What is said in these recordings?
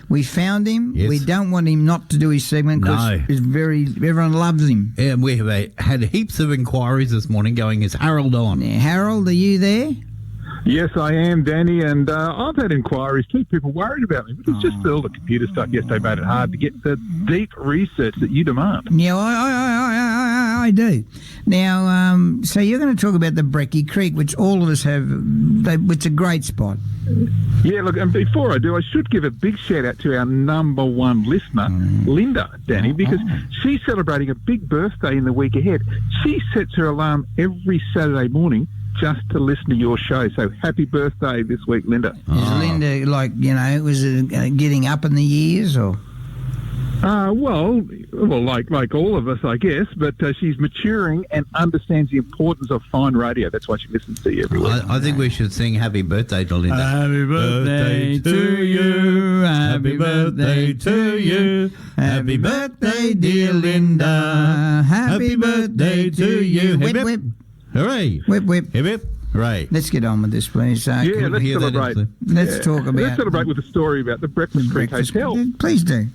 We found him. Yes. We don't want him not to do his segment because everyone loves him. Yeah, we have had heaps of inquiries this morning going, is Harold on? Yeah, Harold, are you there? Yes, I am, Danny, and I've had inquiries too. People worried about me, but it's just all the computer stuff yesterday made it hard to get the deep research that you demand. Yeah, I do. Now, so you're going to talk about the Brecky Creek, which all of us have. It's a great spot. Yeah, look, and before I do, I should give a big shout-out to our number one listener, Linda, Danny, because she's celebrating a big birthday in the week ahead. She sets her alarm every Saturday morning just to listen to your show. So happy birthday this week, Linda. Is Linda, was it getting up in the years, or? Well, like all of us, I guess, but she's maturing and understands the importance of fine radio. That's why she listens to you every week. I think we should sing happy birthday to Linda. Happy birthday to you. Happy birthday to you. Happy birthday, dear Linda. Happy birthday to you. Whip, whip. Hooray. Whip, whip. Hip, hip. Hooray. Let's get on with this, please. Let's celebrate. Let's talk about... Let's celebrate with a story about the Breakfast Creek Hotel. Please do.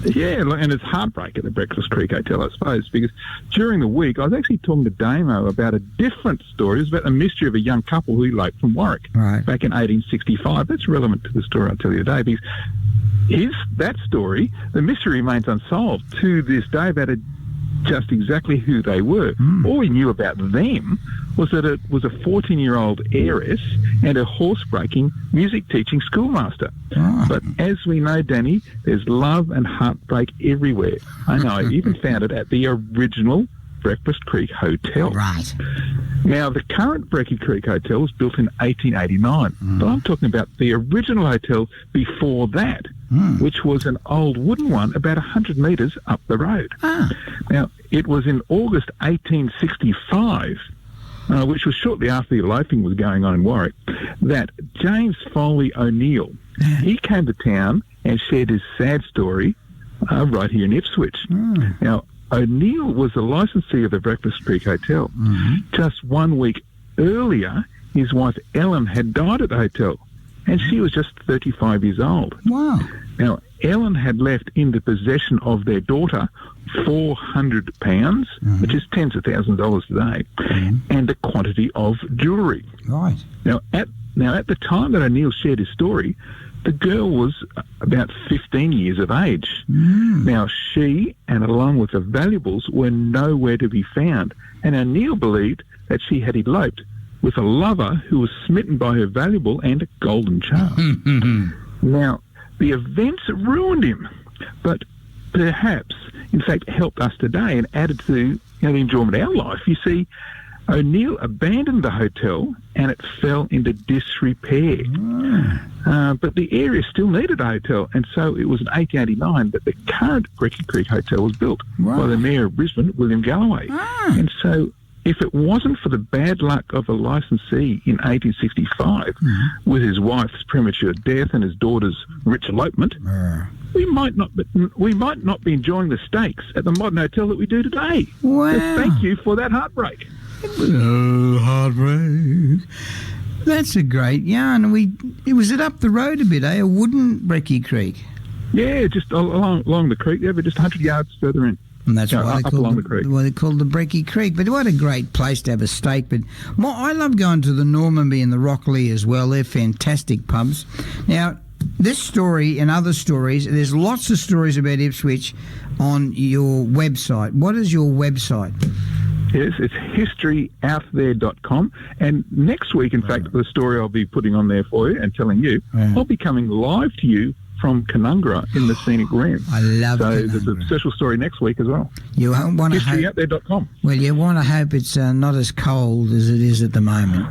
Yeah, and it's Heartbreak at the Breakfast Creek Hotel, I suppose, because during the week I was actually talking to Damo about a different story. It was about the mystery of a young couple who eloped from Warwick back in 1865. That's relevant to the story I'll tell you today, because that story, the mystery remains unsolved to this day about just exactly who they were. All we knew about them was that it was a 14-year-old heiress and a horse-breaking, music-teaching schoolmaster. But as we know, Danny, there's love and heartbreak everywhere. I know, I even found it at the original Breakfast Creek Hotel. Right. Now, the current Brecky Creek Hotel was built in 1889, but I'm talking about the original hotel before that, which was an old wooden one about 100 metres up the road. Now, it was in August 1865, which was shortly after the eloping was going on in Warwick, that James Foley O'Neill, he came to town and shared his sad story right here in Ipswich. Now, O'Neill was the licensee of the Breakfast Creek Hotel. Just 1 week earlier, his wife Ellen had died at the hotel, and she was just 35 years old. Wow. Now, Ellen had left in the possession of their daughter £400, which is tens of thousands of dollars today, and a quantity of jewellery. Right. Now, at the time that O'Neill shared his story, the girl was about 15 years of age. Now, she, and along with the valuables, were nowhere to be found. And O'Neill believed that she had eloped with a lover who was smitten by her valuable and a golden charm. Now, the events ruined him, but perhaps, in fact, helped us today and added to the enjoyment of our life. You see, O'Neill abandoned the hotel and it fell into disrepair. But the area still needed a hotel, and so it was in 1889 that the current Brecky Creek Hotel was built by the Mayor of Brisbane, William Galloway. And so if it wasn't for the bad luck of a licensee in 1865, with his wife's premature death and his daughter's rich elopement, we might not be enjoying the steaks at the modern hotel that we do today. Wow. So thank you for that heartbreak. Oh, heartbreak. That's a great yarn. Was it up the road a bit, a wooden Brecky Creek? Yeah, just along the creek, but just 100 yards further in. And that's why they call the Brecky Creek. But what a great place to have a steak. But I love going to the Normanby and the Rockley as well. They're fantastic pubs. Now, this story and other stories, there's lots of stories about Ipswich on your website. What is your website? Yes, it's historyouthere.com. And next week, in fact, the story I'll be putting on there for you and telling you, I'll be coming live to you from Canungra in the scenic rim. I love Canungra. So there's a special story next week as well. You want to historyouthere.com. Well, you want to hope it's not as cold as it is at the moment.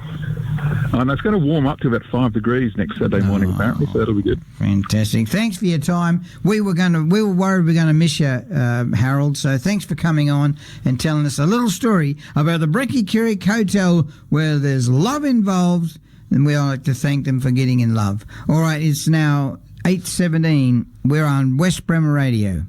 And it's going to warm up to about 5 degrees next Saturday morning, apparently, so that'll be good. Fantastic. Thanks for your time. We were worried we were going to miss you, Harold, so thanks for coming on and telling us a little story about the Brecky Creek Hotel where there's love involved, and we like to thank them for getting in love. All right, it's now 8:17. We're on West Bremer Radio.